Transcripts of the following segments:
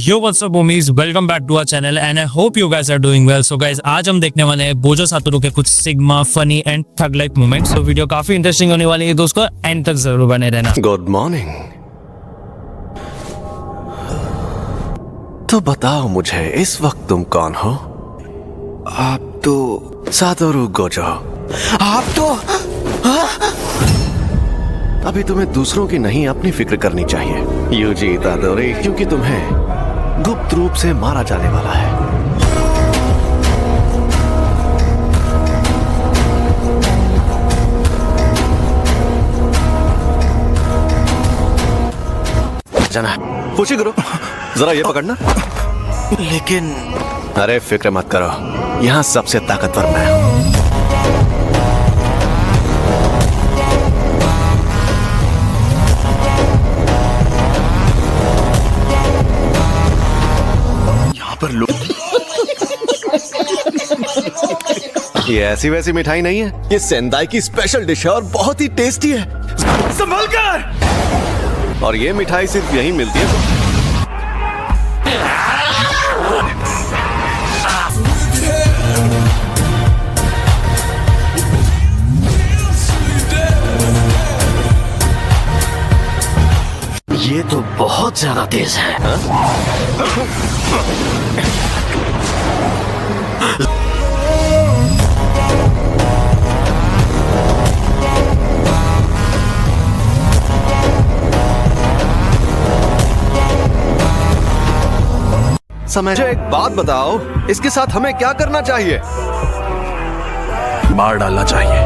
Yo, what's up homies? Welcome back to our channel and I hope you guys are doing well. So guys, आज हम देखने वाले हैं बोजो Satoru के कुछ sigma funny and tug like moments. तो वीडियो काफी इंटरेस्टिंग होने वाली है, तो उसको एंड तक जरूर बने रहना। Good morning. तो बताओ मुझे इस वक्त तुम कौन हो? आप तो सातोरू गोजो। आप तो अभी तुम्हें दूसरों की नहीं अपनी फिक्र करनी चाहिए यूजी इतादोरी, क्योंकि तुम्हें गुप्त रूप से मारा जाने वाला है। जाना फुशिगुरु, जरा ये पकड़ना। लेकिन अरे फिक्र मत करो, यहाँ सबसे ताकतवर मैं हूँ। पर लोग ये ऐसी वैसी मिठाई नहीं है, ये सेंदाई की स्पेशल डिश है और बहुत ही टेस्टी है। संभल कर। और ये मिठाई सिर्फ यहीं मिलती है। ये तो बहुत ज्यादा तेज है। समय एक बात बताओ, इसके साथ हमें क्या करना चाहिए? मार डालना चाहिए।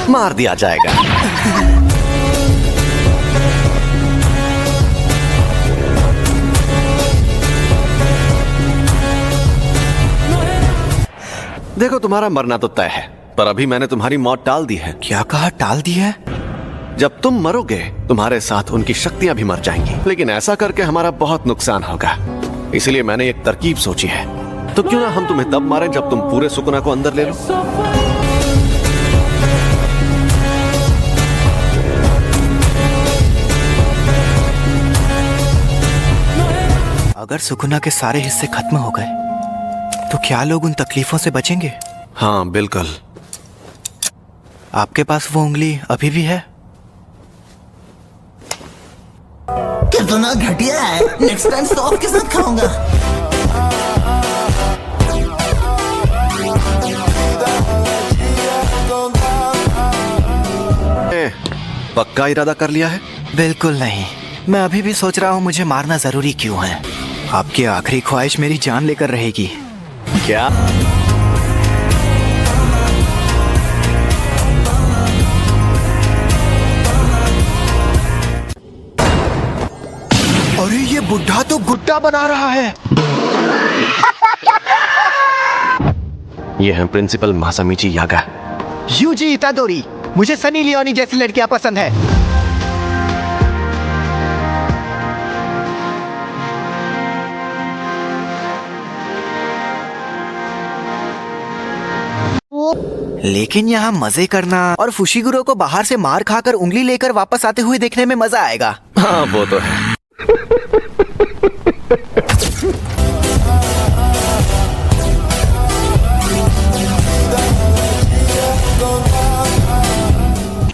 मार दिया जाएगा। देखो, तुम्हारा मरना तो तय है, पर अभी मैंने तुम्हारी मौत टाल दी है। क्या कहा? टाल दी है? जब तुम मरोगे, तुम्हारे साथ उनकी शक्तियां भी मर जाएंगी, लेकिन ऐसा करके हमारा बहुत नुकसान होगा। इसलिए मैंने एक तरकीब सोची है। तो क्यों ना हम तुम्हें तब मारें जब तुम पूरे सुकुना को अंदर ले लो। अगर सुकुना के सारे हिस्से खत्म हो गए तो क्या लोग उन तकलीफों से बचेंगे? हाँ बिल्कुल। आपके पास वो उंगली अभी भी है? कितना घटिया है। नेक्स्ट टाइम सॉफ्ट के साथ खाऊंगा। पक्का इरादा कर लिया है? बिल्कुल नहीं। मैं अभी भी सोच रहा हूँ मुझे मारना जरूरी क्यों है। आपकी आखिरी ख्वाहिश मेरी जान लेकर रहेगी। क्या? अरे ये बुढ़ा तो गुड्डा बना रहा है। ये है प्रिंसिपल मासामिची यागा। यूजी इतादोरी, मुझे सनी लियोनी जैसी लड़कियां पसंद है। लेकिन यहाँ मजे करना और फुशिगुरो को बाहर से मार खाकर उंगली लेकर वापस आते हुए देखने में मजा आएगा। हाँ वो तो है।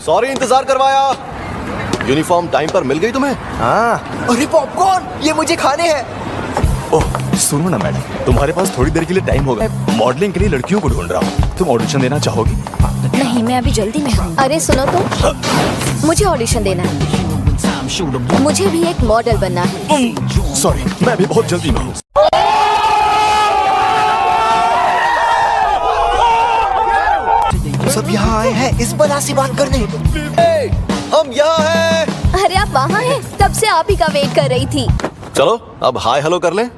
सॉरी इंतजार करवाया। यूनिफॉर्म टाइम पर मिल गई तुम्हें? हाँ। अरे पॉपकॉर्न, ये मुझे खाने हैं। ओह सुनो ना मैडम, तुम्हारे पास थोड़ी देर के लिए टाइम होगा। मॉडलिंग के लिए लड़कियों को ढूंढ रहा हूँ, तुम ऑडिशन देना चाहोगी? नहीं, मैं अभी जल्दी में हूँ। अरे सुनो तो, मुझे ऑडिशन देना है। मुझे भी एक मॉडल बनना है। सॉरी, मैं अभी बहुत जल्दी में हूँ। सब यहाँ आए हैं इस बला से बात करने। हम यहाँ हैं। अरे आप वहाँ हैं? तब से आप ही का वेट कर रही थी। चलो अब हाय हेलो कर लें।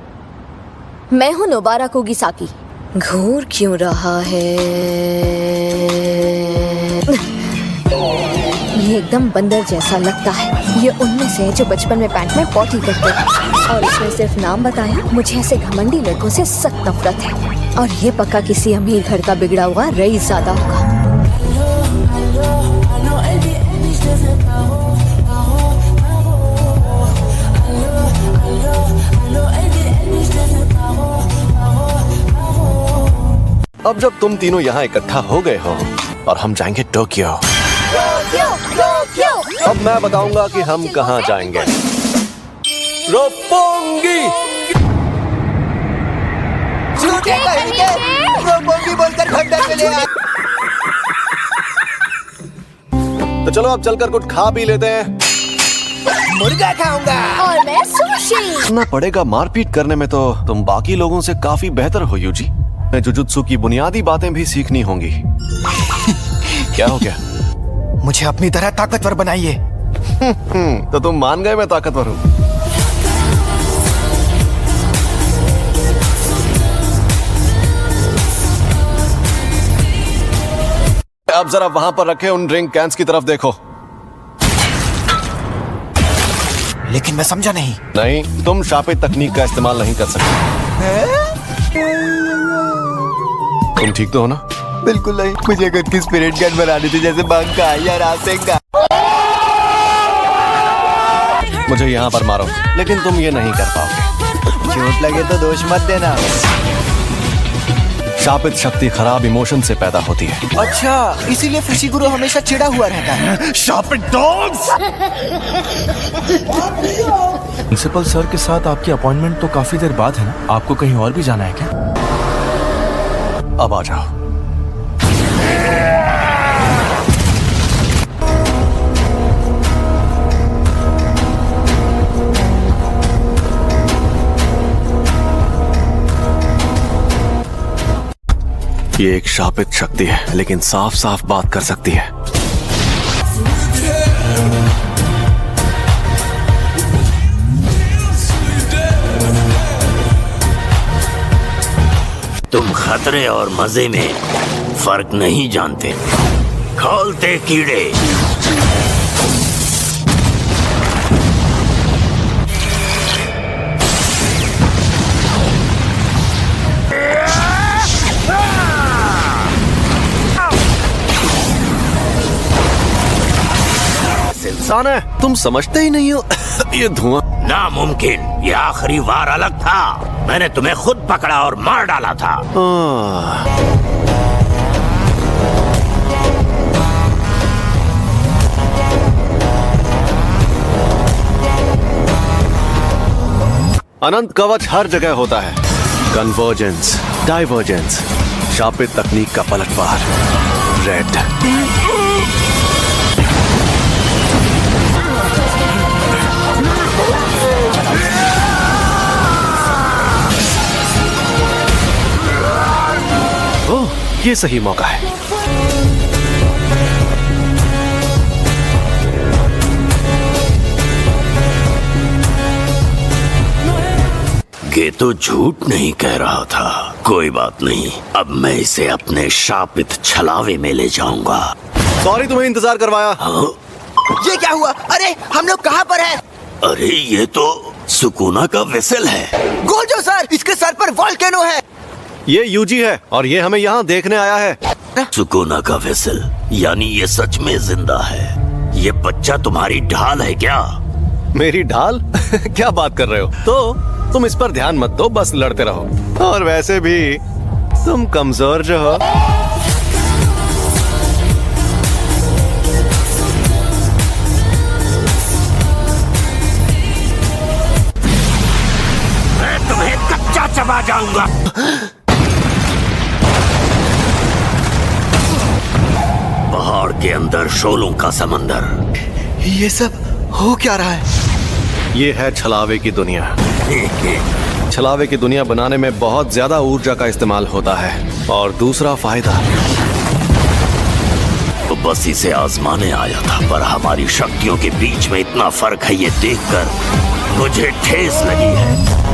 मैं हूँ नोबारा कोगिसाकी। घूर क्यों रहा है? ये एकदम बंदर जैसा लगता है। ये उनमें से जो बचपन में पैंट में पॉटी करते हैं। और इसने सिर्फ नाम बताया। मुझे ऐसे घमंडी लड़कों से सख्त नफरत है। और ये पक्का किसी अमीर घर का बिगड़ा हुआ रईस ज़्यादा होगा। अब जब तुम तीनों यहाँ इकट्ठा हो गए हो और हम जाएंगे टोक्यो, अब मैं बताऊंगा कि हम कहाँ जाएंगे। रोपोंगी। झूठे कहीं के रोपोंगी बोलकर खंडर में ले आए। तो चलो अब चलकर कुछ खा पी लेते हैं। मुर्गा खाऊंगा। और मैं सुशी। ना पड़ेगा मारपीट करने में, तो तुम बाकी लोगों से काफी बेहतर हो यूजी। मैं जुजुत्सु की बुनियादी बातें भी सीखनी होंगी। क्या हो गया? मुझे अपनी तरह ताकतवर बनाइए। तो तुम मान गए मैं ताकतवर हूँ। अब जरा वहां पर रखे उन ड्रिंक कैंस की तरफ देखो। लेकिन मैं समझा नहीं। नहीं, तुम शापित तकनीक का इस्तेमाल नहीं कर सकते। तुम ठीक तो हो ना? बिल्कुल नहीं, मुझे खुद की स्पिरिट गन बनानी थी, जैसे बंका या रासेंगा। मुझे यहाँ पर मारो, लेकिन तुम ये नहीं कर पाओगे। चोट लगे तो दोष मत देना। शापित शक्ति खराब इमोशन से पैदा होती है। अच्छा, इसीलिए फुशिगुरो हमेशा चिढ़ा हुआ रहता है। शापित डॉग्स। प्रिंसिपल सर के साथ आपकी अपॉइंटमेंट तो काफी देर बाद है ना? आपको कहीं और भी जाना है क्या? अब आ जाओ। ये एक शापित शक्ति है, लेकिन साफ साफ बात कर सकती है। तुम खतरे और मजे में फर्क नहीं जानते। खोलते कीड़े। इंसान है, तुम समझते ही नहीं हो। ये धुआं। नामुमकिन, ये आखिरी वार अलग था। मैंने तुम्हें खुद पकड़ा और मार डाला था। अनंत कवच हर जगह होता है। कन्वर्जेंस, डाइवर्जेंस, शापित तकनीक का पलटवार। रेड। ओह, ये सही मौका है। ये तो झूठ नहीं कह रहा था। कोई बात नहीं, अब मैं इसे अपने शापित छलावे में ले जाऊंगा। सॉरी तुम्हें इंतजार करवाया। हाँ? ये क्या हुआ? अरे हम लोग कहाँ पर हैं? अरे ये तो सुकूना का वेसल है। गोजो सर, इसके सर पर वॉल्केनो है। ये यूजी है और ये हमें यहाँ देखने आया है। सुकूना का वेसल, यानी ये सच में जिंदा है। ये बच्चा तुम्हारी ढाल है क्या? मेरी ढाल? क्या बात कर रहे हो? तो तुम इस पर ध्यान मत दो, बस लड़ते रहो। और वैसे भी तुम कमजोर जो हो। मैं तुम्हें कच्चा चबा जाऊंगा। पहाड़ के अंदर शोलों का समंदर। ये सब हो क्या रहा है? ये है छलावे की दुनिया। छलावे की दुनिया बनाने में बहुत ज्यादा ऊर्जा का इस्तेमाल होता है। और दूसरा फायदा, तो बस इसे आजमाने आया था, पर हमारी शक्तियों के बीच में इतना फर्क है, ये देखकर मुझे ठेस लगी है।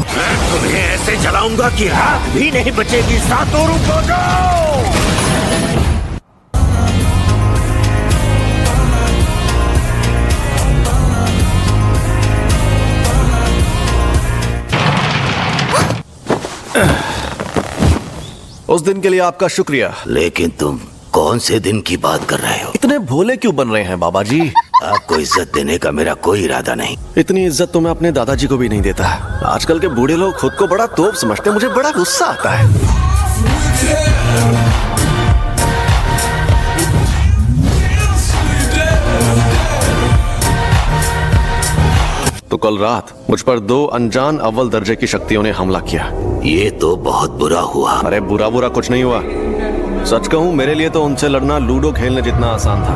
मैं तुम्हें ऐसे जलाऊंगा कि रात भी नहीं बचेगी। सातोरू को जाओ। उस दिन के लिए आपका शुक्रिया। लेकिन तुम कौन से दिन की बात कर रहे हो? इतने भोले क्यों बन रहे हैं बाबा जी? आपको इज्जत देने का मेरा कोई इरादा नहीं। इतनी इज्जत तो मैं अपने दादाजी को भी नहीं देता। आजकल के बूढ़े लोग खुद को बड़ा तोप समझते हैं, मुझे बड़ा गुस्सा आता है। तो कल रात मुझ पर 2 अनजान अव्वल दर्जे की शक्तियों ने हमला किया। ये तो बहुत बुरा हुआ। अरे बुरा बुरा कुछ नहीं हुआ। सच कहूं, मेरे लिए तो उनसे लड़ना लूडो खेलने जितना आसान था।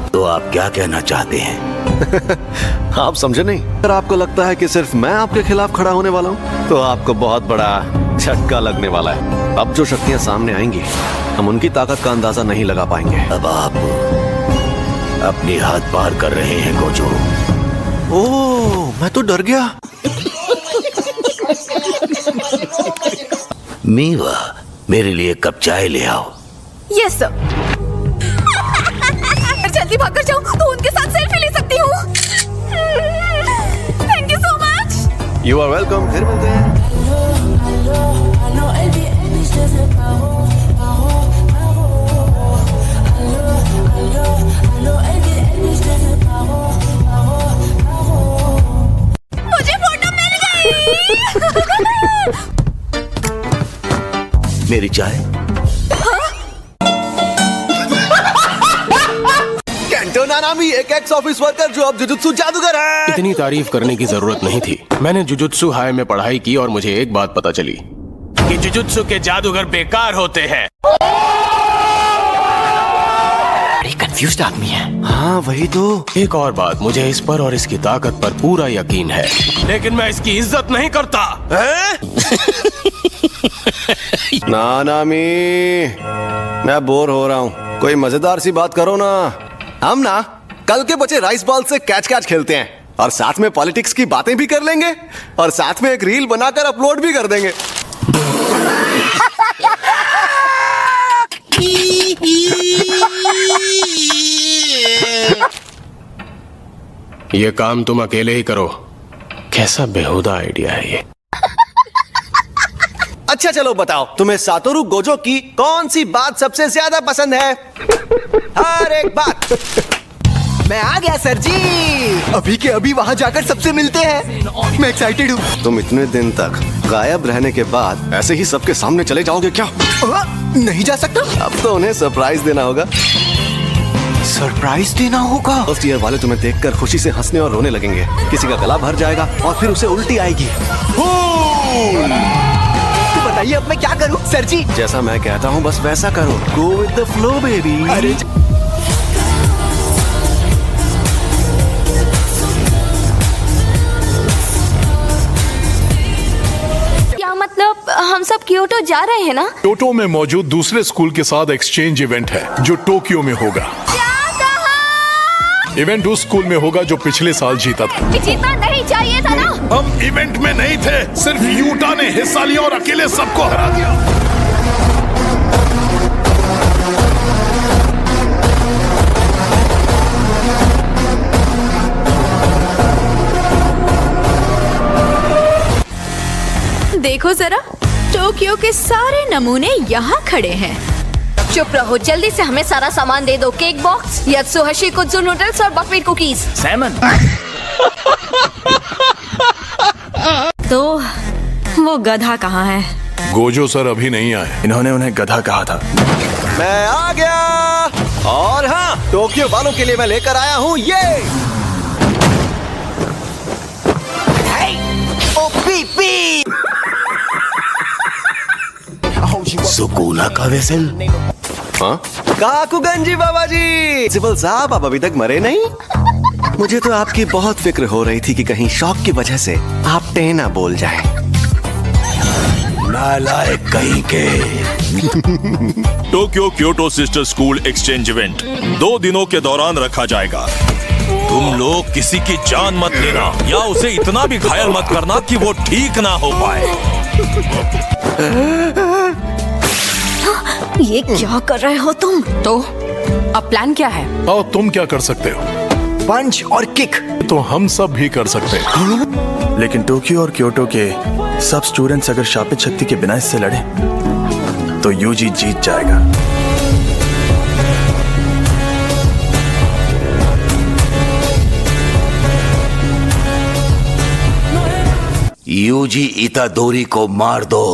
तो आप क्या कहना चाहते हैं? आप समझे नहीं? अगर आपको लगता है कि सिर्फ मैं आपके खिलाफ खड़ा होने वाला हूं, तो आपको बहुत बड़ा झटका लगने वाला है। अब जो शक्तियां सामने आएंगी, हम उनकी ताकत का अंदाजा नहीं लगा पाएंगे। अब आप अपनी हाथ पार कर रहे हैं गोजो। ओह, मैं तो डर गया। मीवा, मेरे लिए कप चाय ले आओ। Yes sir. जल्दी भाग कर जाऊं तो उनके साथ सेल्फी ले सकती हूँ। Thank you so much. You are welcome. फिर मिलते हैं। मुझे फोटो मिल गई। मेरी चाय। केंटो नानामी, एक एक्स ऑफिस वर्कर जो अब जुजुत्सु जादूगर है। इतनी तारीफ करने की जरूरत नहीं थी। मैंने जुजुत्सु हाई में पढ़ाई की और मुझे एक बात पता चली कि जुजुत्सु के जादूगर बेकार होते हैं। बड़ी कंफ्यूज्ड आदमी है। हाँ वही तो। एक और बात, मुझे इस पर और इसकी ताकत पर पूरा यकीन है, लेकिन मैं इसकी इज्जत नहीं करता। नानामी, मैं बोर हो रहा हूँ, कोई मजेदार सी बात करो ना। हम ना कल के बचे राइस बॉल से कैच कैच खेलते हैं और साथ में पॉलिटिक्स की बातें भी कर लेंगे और साथ में एक रील बनाकर अपलोड भी कर देंगे। ये काम तुम अकेले ही करो। कैसा बेहुदा आइडिया है ये। अच्छा चलो बताओ, तुम्हें सातोरु गोजो की कौन सी बात सबसे ज्यादा पसंद है? हर एक बात। मैं आ गया सर जी। अभी के अभी वहाँ जाकर सबसे मिलते हैं। मैं एक्साइटेड हूँ। तुम इतने दिन तक गायब रहने के बाद ऐसे ही सबके सामने चले जाओगे क्या? नहीं जा सकता। अब तो उन्हें सरप्राइज देना होगा। सरप्राइज देना होगा। फर्स्ट ईयर वाले तुम्हें देखकर खुशी से हंसने और रोने लगेंगे। किसी का गला भर जाएगा और फिर उसे उल्टी आएगी। तो बताइए अब मैं क्या करूं सर जी? जैसा मैं कहता हूँ बस वैसा करो। Go with the flow baby. अरे क्या मतलब हम सब क्योटो जा रहे हैं ना? क्योटो में मौजूद दूसरे स्कूल के साथ एक्सचेंज इवेंट है जो टोक्यो में होगा। इवेंट उस स्कूल में होगा जो पिछले साल जीता था। जीतना नहीं चाहिए था ना। हम इवेंट में नहीं थे, सिर्फ यूटा ने हिस्सा लिया और अकेले सबको हरा दिया। देखो जरा, टोक्यो के सारे नमूने यहाँ खड़े हैं। चुप रहो, जल्दी से हमें सारा सामान दे दो। केक बॉक्स, यात्सुहशी कुत्सु नूडल्स और बकवीट कुकीज। सैमन। तो वो गधा कहाँ है? गोजो सर अभी नहीं आए। इन्होंने उन्हें गधा कहा था। मैं आ गया। और हाँ, टोक्यो वालों के लिए मैं लेकर आया हूँ ये। ओ पी सुकूना का वेसल। हाँ? काकुगंजी बाबा जी। प्रिंसिपल साहब, आप अभी तक मरे नहीं? मुझे तो आपकी बहुत फिक्र हो रही थी कि कहीं शौक की वजह से आप टेना बोल जाएं। नालायक कहीं के। Tokyo Kyoto sister school exchange event 2 दिनों के दौरान रखा जाएगा। तुम लोग किसी की जान मत लेना या उसे इतना भी घायल मत करना कि वो ठीक ना हो पाए। ये क्या कर रहे हो तुम? तो अब प्लान क्या है? और तुम क्या कर सकते हो? पंच और किक। तो हम सब भी कर सकते हैं। लेकिन टोक्यो और क्योटो के सब स्टूडेंट्स अगर शापित शक्ति के बिना इससे लड़े तो यूजी जीत जाएगा। यूजी इतादोरी को मार दो।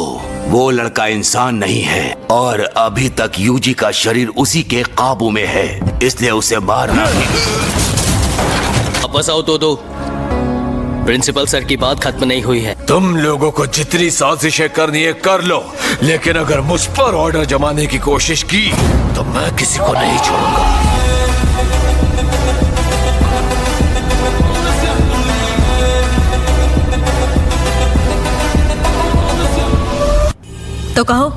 वो लड़का इंसान नहीं है और अभी तक यूजी का शरीर उसी के काबू में है, इसलिए उसे मारना। वापस आओ दो। प्रिंसिपल सर की बात खत्म नहीं हुई है। तुम लोगों को जितनी साजिशें करनी है कर लो, लेकिन अगर मुझ पर ऑर्डर जमाने की कोशिश की तो मैं किसी को नहीं छोड़ूंगा। तो कहो,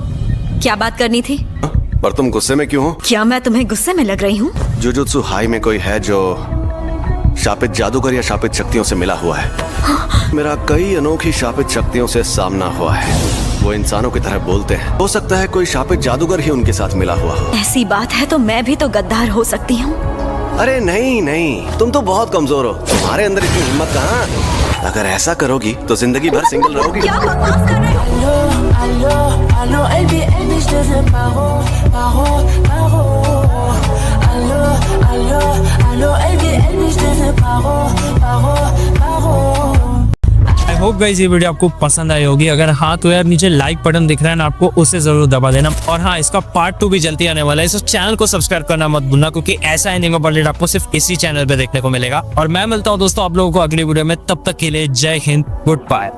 क्या बात करनी थी? पर तुम गुस्से में क्यों हो? क्या मैं तुम्हें गुस्से में लग रही हूँ? जुजुत्सु हाई में कोई है जो शापित जादूगर या शापित शक्तियों से मिला हुआ है? मेरा कई अनोखी शापित शक्तियों से सामना हुआ है। वो इंसानों की तरह बोलते हैं। हो सकता है कोई शापित जादूगर ही उनके साथ मिला हुआ हो। ऐसी बात है तो मैं भी तो गद्दार हो सकती हूँ। अरे नहीं नहीं, तुम तो बहुत कमजोर हो। तुम्हारे अंदर इतनी हिम्मत कहाँ? अगर ऐसा करोगी तो जिंदगी भर सिंगल रहोगी। क्या बकवास कर रहे हो? आई होप गाइस ये वीडियो आपको पसंद आई होगी। अगर हाँ तो यार नीचे लाइक बटन दिख रहा है ना आपको, उसे जरूर दबा देना। और हाँ, इसका पार्ट 2 भी जल्दी आने वाला है, इस चैनल को सब्सक्राइब करना मत भूलना, क्योंकि ऐसा एनिमे अपडेट आपको सिर्फ इसी चैनल पे देखने को मिलेगा। और मैं मिलता हूँ दोस्तों आप लोगों को अगली वीडियो में, तब तक के लिए जय हिंद, गुड बाय।